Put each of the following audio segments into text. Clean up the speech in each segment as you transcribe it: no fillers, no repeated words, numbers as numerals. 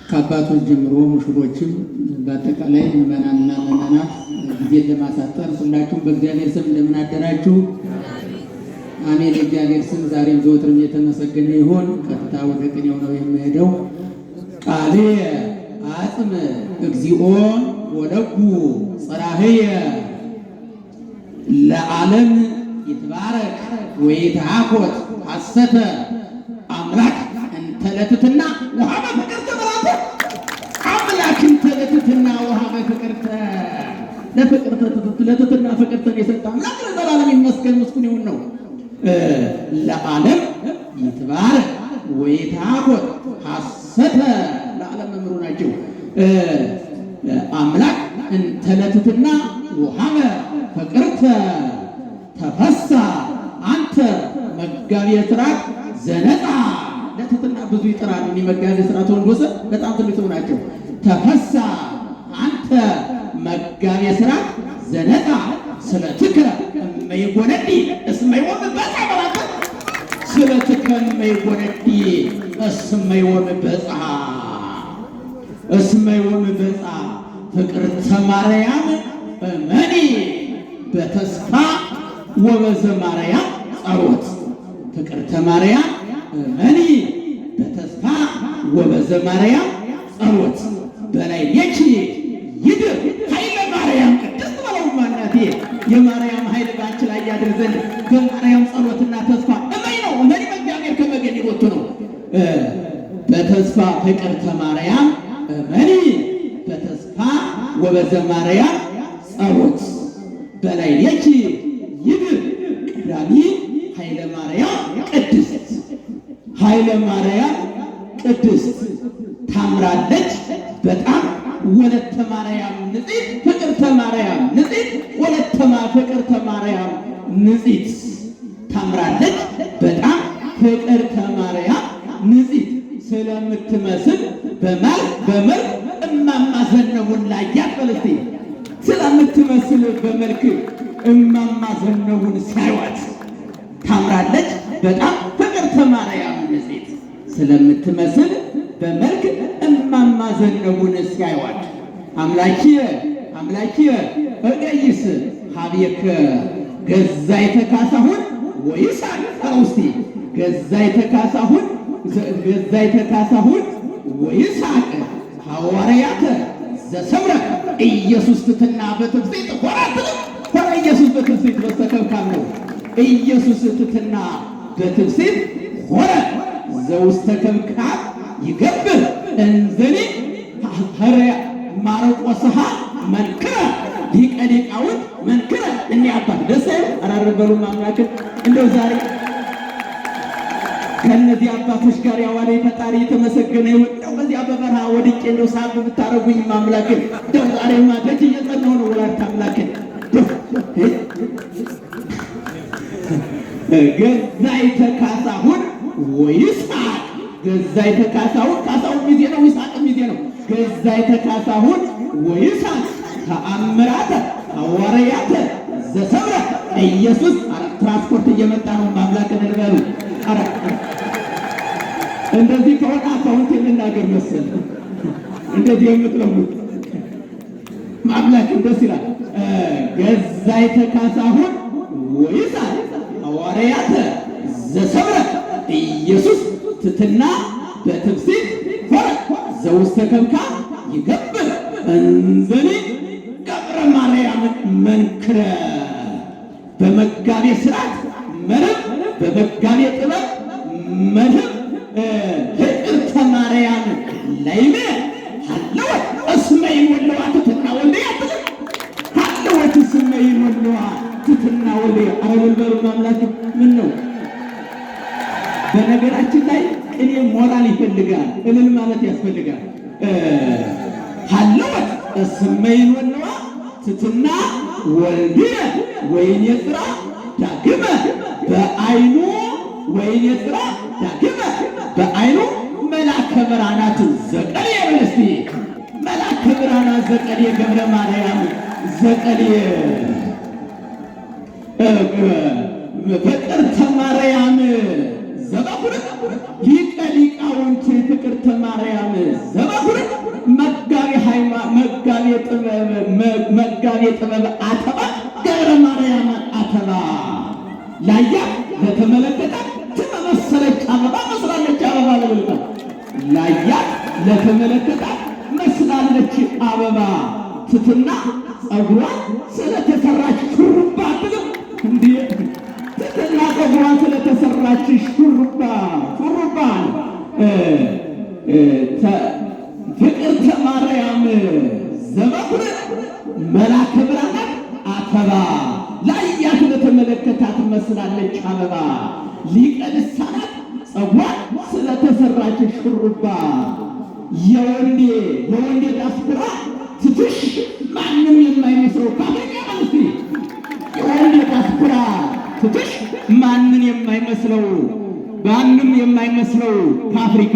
ከአባቶች ጀምሮ ሙሽሮችም በአጠቃላይ ምዕመናንና ምዕመናት ጊዜን ለማሳጠር ሁላችሁም በእግዚአብሔር ስም እንደምን አደራችሁ? አሜን። የእግዚአብሔር ስም ዛሬም ዘወትርም የተመሰገነ ይሁን። ቀጥታ ወደ ቅኔው ነው የምሄደው። ቃሌ አጽም እግዚኦ ወለጉ ጽራህየ ለዓለም ይትባረክ ወይትሃኮት ሐሰተ አምላክ እንተለትትና ውሃ በፍቅር ተበራተ አምላክ እንተለትትና ውሃ በፍቅር ለትትና ፍቅርተን የሰጠ አምላክ ለዘላለም ይመስገን ምስጉን ይሁን ነው። ለዓለም ይትባረክ ወይትሃኮት ሐሰተ ለዓለም መምሩ ናቸው። አምላክ እንተለትትና ውሃ በፍቅርተ ተፈሳ አንተ መጋቢ ስራት ዘነጣ ለትትና ብዙ ይጠራሉ። እኔ መጋቢ ስራት ወንዶሰ በጣም ትልቅ ናቸው። ተፈሳ አንተ መጋቢ ስራት ዘነጣ ስለትከ እመይጎነዲ እስመይወም በጻ ማለት ስለትከ እመይጎነዲ እስመይወም በጻ እስመይወም በጻ ፍቅርተ ማርያም እመኒ በተስፋ ወበዘ ማርያም ጸሎት ፍቅርተ ማርያም እመኒ በተስፋ ወበዘ ማርያም ጸሎት በላይ የቺ ይድር ኃይለ ማርያም ቅድስት በለው ማናቴ የማርያም ኃይል ባንቺ ላይ ያድር ዘንድ በማርያም ጸሎትና ተስፋ እመኝ ነው። እመኒ በእግዚአብሔር ከመገኝ ወጥቶ ነው። በተስፋ ፍቅርተ ማርያም እመኒ በተስፋ ወበዘ ማርያም ጸሎት በላይ የቺ ይድር ቀዳሚ ኃይለ ማርያም ቅድስት ኃይለ ማርያም ቅድስት ታምራለች በጣም ወለተ ማርያም ንጽሕት ፍቅርተ ማርያም ንጽሕት ወለተ ፍቅርተ ማርያም ንጽሕት ታምራለች በጣም ፍቅርተ ማርያም ንጽሕት ስለምትመስል በመልክ እማማ ዘነቡን ላያት በለስቴ ስለምትመስል በመልክ እማማ ዘነቡን ሲያዩት ታምራለች በጣም ፍቅርተ ማርያም ንጽሕት ስለምትመስል በመልክ እማማ ዘነቡን ሲያዩት አምላኪየ እገይስ ሀቤከ ገዛይተ ካሳሁን ወይሳቅ አውስቲ ገዛይተ ካሳሁን ወይሳቅ ሐዋርያተ ዘሰምረ ኢየሱስ ትትና በትፍሲት ሆራ ኢየሱስ በትፍሲት በስተከብካብ ነው። ኢየሱስ ትትና በትፍሲት ሆረ ዘውስተ ከብካብ ይገብር እንዘኒ ሐዋርያ ማርቆስሃ መንክረ ሊቀ ሊቃውንት መንክረ እኒ አባት ደስ አራረበሉ አምላክን እንደው ዛሬ ከነዚህ አባቶች ጋር ያዋለ ፈጣሪ የተመሰገነ ይሁን። እንደው በዚያ በበረሃ ወድቄ እንደው ሳብ ብታረጉኝ አምላክን እንደው ዛሬማ ደጅ እየጸናሁ ነው። ወላዲተ አምላክን ገዛይተ ካሳሁን ወይሳቅ ገዛይተ ካሳሁን ሚዜ ነው፣ ይሳቅ ሚዜ ነው። ገዛይተ ካሳሁን ወይሳቅ ተአምራተ ሐዋርያተ ዘሰምረ ኢየሱስ ትራንስፖርት እየመጣ ነው። አምላክን እንበሉ። እንደዚህ ከሆነ አካውንት የምናገር መሰል እንደዚህ የምትለሙት አምላክን ደስ ይላል። ገዛይተ ካሳሁን ወይሳቅ ሐዋርያተ ዘሰምረ ኢየሱስ ትትና በትፍሲት ሆረ ዘውስተ ከብካብ ይገብር እንዘኒ ገብረ ማርያም መንክረ በመጋቤ ሥርዓት መርህ በመጋቤ ጥበብ መርህ ፍቅርተ ማርያም ላይመ ሀለወት እስመ ይወለዋ ትትና ወልድያ ሀለወት እስመ ይወለዋ ትትና ወልድያ አረበልበሉ አምላክ ምን ነው? በነገራችን ላይ ቅኔ ሞራል ይፈልጋል፣ እልል ማለት ያስፈልጋል። ሀለወት እስመ ይወለዋ ትትና ወልድየ ወይን የሥራ ዳግመ በዓይኑ ወይን የሥራ ዳግመ በዓይኑ መልአከ ብርሃናት ዘቀልየ በለስቲ መልአከ ብርሃናት ዘቀልየ ገብረ ማርያም ዘቀልየ ፍቅርተ ማርያም ዘበኩር ሊቀ ሊቃውንት ፍቅርተ ማርያም ዘበኩር መጋቤ ጥበብ አተባ ገብረ ማርያም አተባ ላያ ለተመለከተ ትመሰለች አበባ መስላለች አበባ ለበልታ ላያ ለተመለከተ መስላለች አበባ ትትና ጸጉሯ ስለተሰራች ሹሩባ ብለው እንዴ ትትና ጸጉሯ ስለተሰራች ሹሩባ ፍቅርተ ማርያም ዘበኩር መላከ ብርሃናት አተባ ላያት ለተመለከታት መስላለች አበባ ሊቀ ልሳናት ጸጉሯ ስለተሰራች ሹሩባ የወንዴ ዳስኩራ ትትሽ ማንም የማይመስለው ካገኘ ማለት የወንዴ ዳስኩራ ትትሽ ማንም የማይመስለው ከአፍሪካ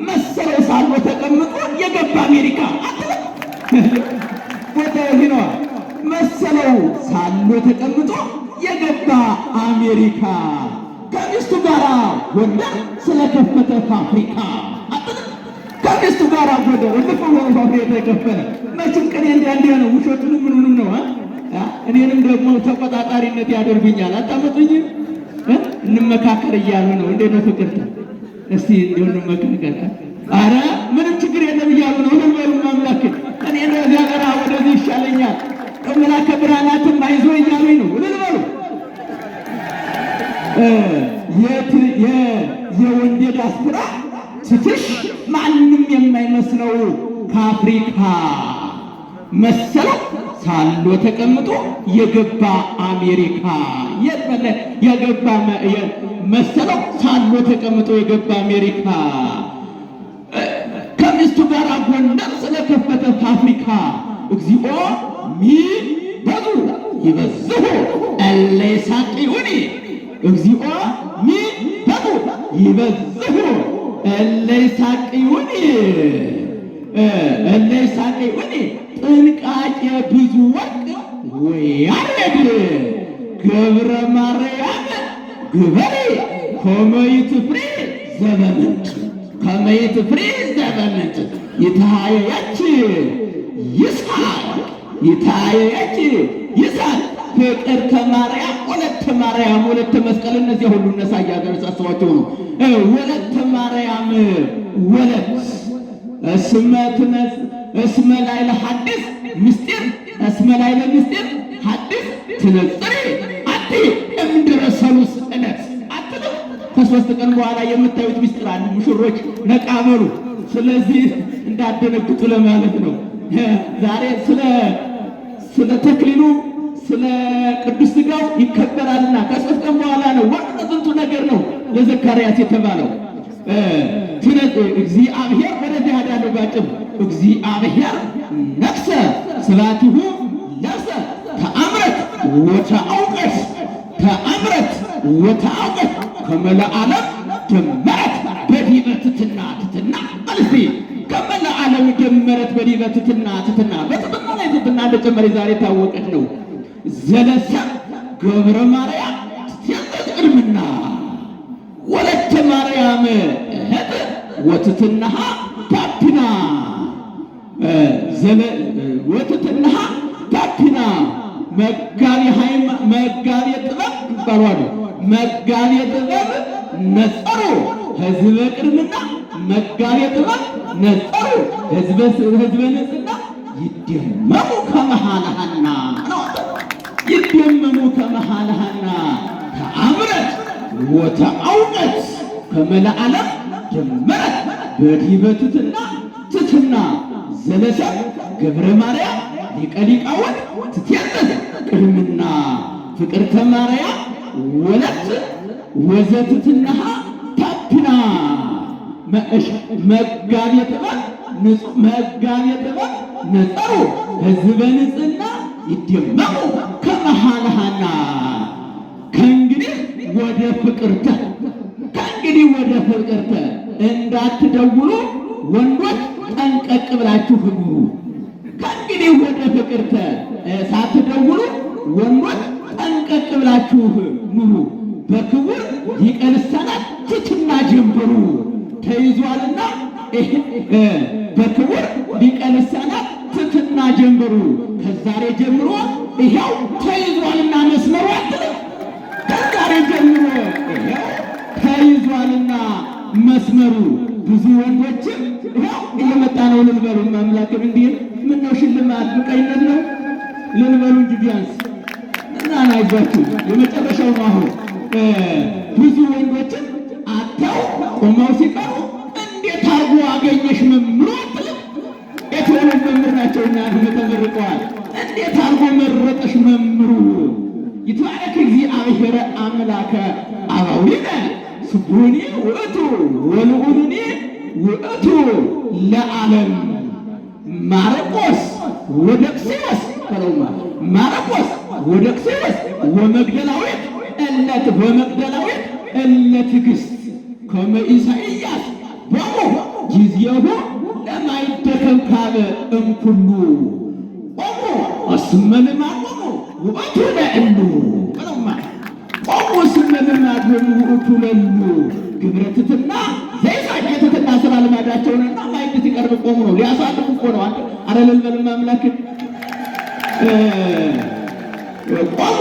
መሰለው ሳሎ ተቀምጦ የገባ አሜሪካ ቦታው ነው። መሰለው ሳሎ ተቀምጦ የገባ አሜሪካ ከሚስቱ ጋር ጎንደር ስለከፈተ ፋብሪካ ከሚስቱ ጋር ጎንደር ለፈው ፋብሪካ የከፈለ መቼም ቀን እንዲያ ነው። ውሸቱን ምኑንም ነው። እኔንም ደግሞ ተቆጣጣሪነት ያደርጉኛል። አታመጡኝ እንመካከር እያሉ ነው። እንዴት ነው ፍቅርተ? እስቲ እንደው እንመካከር። አረ ምንም ችግር የለም እያሉ ነው። ለምን ማምላክ እኔ ለዚያ ጋር ወደዚህ ይሻለኛል መላከ ብርሃናትም አይዞ እያሉኝ ነው። ለምን የወንዴ ዳስኩራ ትትሽ ማንም የማይመስለው ከአፍሪካ መሰለው ሳሎ ተቀምጦ የገባ አሜሪካ የገባ መሰለው ሳሎ ተቀምጦ የገባ አሜሪካ ከሚስቱ ጋር ጎንደር ስለከፈተ ፋብሪካ እግዚኦ ሚበዙ ይበዝሁ እለ ይሳቅዩኒ እግዚኦ ሚበዙ ይበዝሁ እለ ይሳቅዩኒ ጥንቃቄ ብዙ ወርቅ ወያሬድ ገብረ ማርያም ግበሬ ከመይት ፍሬ ዘበምንጭ ይታየያች ይስሐቅ ፍቅርተ ማርያም ወለተ መስቀል እነዚያ ሁሉ እነሳያ ገርጻቸው ነው። ወለተ ማርያም ወለት እስመ ላይለ ሐዲስ ምስጢር እስመ ላይለ ምስጢር ሐዲስ ትነጽሪ አቲ እምድረሰሉስ እለት አትለው ከሶስት ቀን በኋላ የምታዩት ምስጢር አለ። ሙሽሮች ነቃ በሉ። ስለዚህ እንዳደነግጡ ለማለት ነው። ዛሬ ስለ ተክሊሉ ስለ ቅዱስ ሥጋው ይከበራልና ከሶስት ቀን በኋላ ነው። ወቅት ጥንቱ ነገር ነው ለዘካርያስ የተባለው። እግዚአብሔር ወደዚህ ያዳለው ባጭሩ እግዚአብሔር ነፍሰ ስባቲሁ ለብሰ ተአምረት ወተአውቀት ከመላ ዓለም ጀመረት በዲበ ትሕትና ማለት ከመላ ዓለም ጀመረት በዲበ ትሕትና በትሕትና ላይ ትሕትና እንደጨመረ ዛሬ ታወቀች ነው። ዘለሰ ገብረ ማርያም ትያዘዝ ቅድምና ወለተ ማርያም እህት ወትትናሃ ታፒና ወትትናሃ ታፒና መጋቤ ጥበብ ይባላሉ። መጋቤ ጥበብ ነጸሩ ህዝበ ቅድምና መጋቤ ጥበብ ነጸሩ ህዝበ ንጽሕና ይደመሙ ከመሃልሃና ተአምረት ወተአውቀት ከመላ ዓለም ጀመረት በዲበ ትሕትና ዘለሰ ገብረ ማርያም ሊቀ ሊቃውንት ትትያዘዝ ቅድምና ፍቅርተ ማርያም ወለት ወዘትትናሃ ታፒና መጋቤ ጥበብ ነጸሩ ህዝበ ንጽሕና ይደመሙ ከመሃልሃና ከእንግዲህ ወደ ፍቅርተ እንዳትደውሉ ወንዶች ጠንቀቅ ብላችሁ ህጉ። ከእንግዲህ ወደ ፍቅርተ ሳትደውሉ ወንዶች ጠንቀቅ ብላችሁ ኑሩ። በክቡር ሊቀ ልሳናት ትሕትና ጀንበሩ ተይዟልና በክቡር ሊቀ ልሳናት ትሕትና ጀንበሩ ከዛሬ ጀምሮ ይኸው ተይዟልና መስመሩ አትልም። ከዛሬ ጀምሮ ይኸው ተይዟልና መስመሩ ብዙ ወንዶችም ይኸው እየመጣ ነው ልንበሉ አምላክን እንዲህ ምነው ሽልማት ምቀኝነት ነው ልንበሉ እንጂ ቢያንስ እና አይዟችሁ የመጨረሻው ነው። አሁን ብዙ ወንዶችም አተው ቆመው ሲቀሩ እንዴት አርጎ አገኘሽ መምሮ አትልም። የትሆኑ መምህር ናቸውና ተመርቀዋል። እንዴት አርጎ መረጠሽ መምሩ ይትባረክ እግዚአብሔር አምላከ አባዊነ ስቡኒ ውእቱ ወልዑሉኒ ውእቱ ለዓለም ማርቆስ ወደቅሲዎስ ተለውማ ማርቆስ ወደቅሲዎስ ወመግደላዊት እለት ወመግደላዊት እለት ትዕግሥት ከመ ኢሳይያስ ቦሙ ጊዜሁ ለማይደከም ካለ እምኩሉ ቆሙ እስመ ልማዶሙ ውእቱ ለእሉ ተለውማ ቆሙ እስመ ልማዶሙ ውእቱ ለእሉ ግብረ ትሕትና ዘይሳቅ የትሕትና ስራ ልማዳቸውንና ማይት ሲቀርብ ቆሙ ነው ሊያሳልፉ እኮ ነው። አረ ልልበልም አምላክን ቆሙ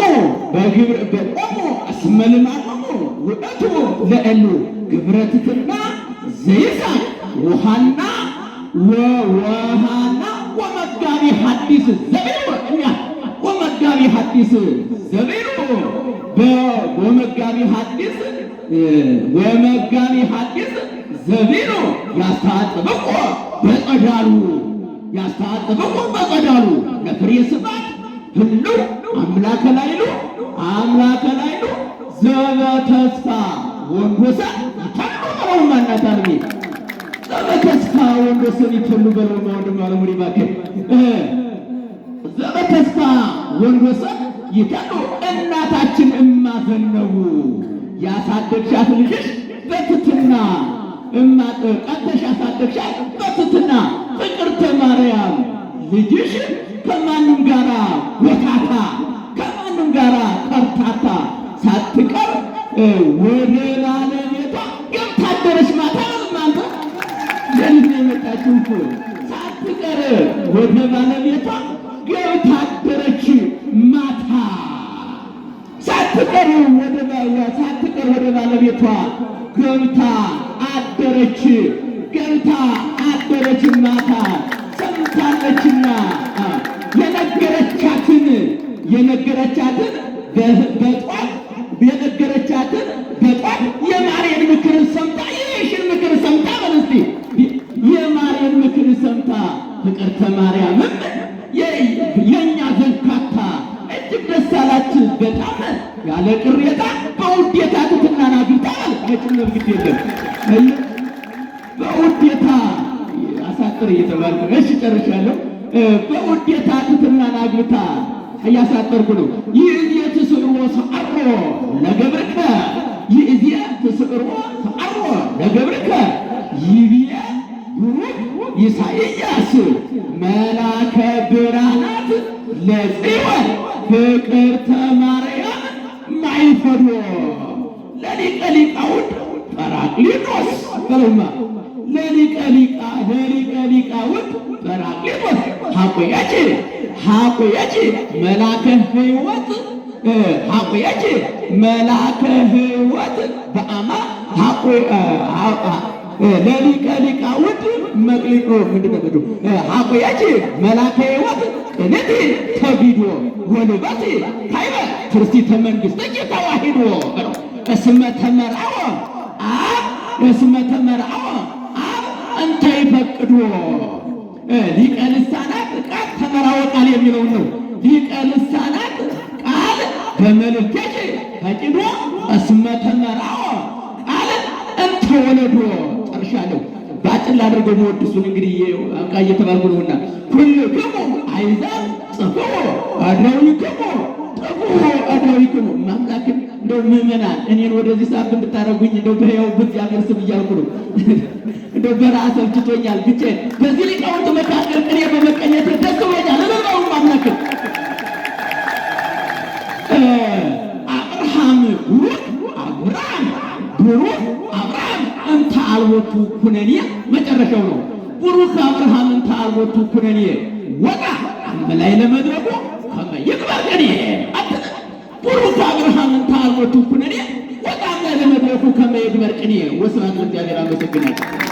በቆሙ እስመ ልማዶሙ ውእቱ ለእሉ ግብረ ትሕትና ዘይሳቅ ውሃና ወመጋቢ ሐዲስ ዘቢሉ እኛ ወመጋቢ ሐዲስ ዘቢሉ ወመጋቢ ሐዲስ ዘቢሉ ያስተዓጽብቆ በጸዳሉ ለፍሬ ስብሐት ህልው አምላከ ላይሉ ዘበተስፋ ወንዶሰን ይተሉ በለው ማናት አርሜ ዘበተስፋ ወንዶሰን ይተሉ በለው ወንድም አለሙሪ ባከ ዘበተስፋ ወንዶሰን ይተሉ እናታችን እማዘነቡ ያሳደግሻት ልጅሽ በትሕትና ቀጥተሽ ያሳደግሻት በትሕትና ፍቅርተ ማርያም ልጅሽ ከማንም ጋራ ጎታታ ከማንም ጋራ ከርታታ ሳትቀር ወደ ባለቤቷ ገብታደረች። ማታ ማንተ ለሊት ነው የመጣችው። ሳትቀር ወደ ባለቤቷ ገብታደረች። ማታ ሳትቀር ወደ ባለቤቷ ገብታ አደረች። ማታ ሰምታለችና የነገረቻትን በጧት የማርያም ምክር ሰምታ የሽን ምክር ሰምታ በለስቲ የማርያም ምክር ሰምታ ፍቅርተ ማርያምም የእኛ ዘንካታ እጅግ ደስ አላት። በጣም ያለ ቅሬታ በውዴታ ትሕትናን አግብታ መጭነር ግድ የለም በውዴታ አሳጥር እየተባልኩ እሺ ጨርሻለሁ። በውዴታ ትሕትናን አግብታ እያሳጠርኩ ነው። ይእዜ ትስዕሮ ሰዓሮ ለገብርከ ይብየ ብሩክ ኢሳይያስ መላከ ብርሃናት ለጽዮን ፍቅርተ ማርያም ማይፈዶ ለሊቀ ሊቃውንት ጰራቅሊጦስ በለውማ ለሊቀ ሊቃውንት ጰራቅሊጦስ ሐቆያች መላከ ሕይወት በአማ ለሊቀ ሊቃውንት መቅሊጦ ምንድነው ሐቆያች መላከ ሕይወት ቅንት ተቢዶ ወልበት ታይበ ትርስቲተ መንግሥት ተዋሂዶ እስመ ተመርዐወ እንተ ይፈቅዶ ሊቀ ልሳናት ቃል ተመራወ ቃል የሚለውን ነው። ሊቀ ልሳናት ቃል በመልእክቴ ፈቂዶ እስመ ተመርዐወ ቃል እንተ ወለዶ ጨርሻለሁ። ባጭር ላድርገው መወድሱን እንግዲህ አቃ እየተባልኩ ነውና ኩልክሙ አሕዛብ ጽፍዎ አድኅዊክሙ ማምላክን እንደው ምዕመናን እኔን ወደዚህ ሰዓት እንድታረጉኝ እንደው በሕያው በእግዚአብሔር ስም እያልኩ ነው። እንደው በራስ አልችቶኛል። ብቻዬን በዚህ ሊቃውንት መካከል ቅኔ በመቀኘት ደስ ብሎኛል። ለበባው ማምላክን አልቦቱ ኩነኔ መጨረሻው ነው። ቡሩክ አብርሃምን ታልቦቱ ኩነኔ ወጣ አመላይ ለመድረኩ ከመ ይቅበር ቀኔ ቡሩክ አብርሃምን ታልቦቱ ኩነኔ ወጣ አመላይ ለመድረኩ ከመ ይቅበር ቀኔ። ወስብሐት ለእግዚአብሔር። አመሰግናለሁ።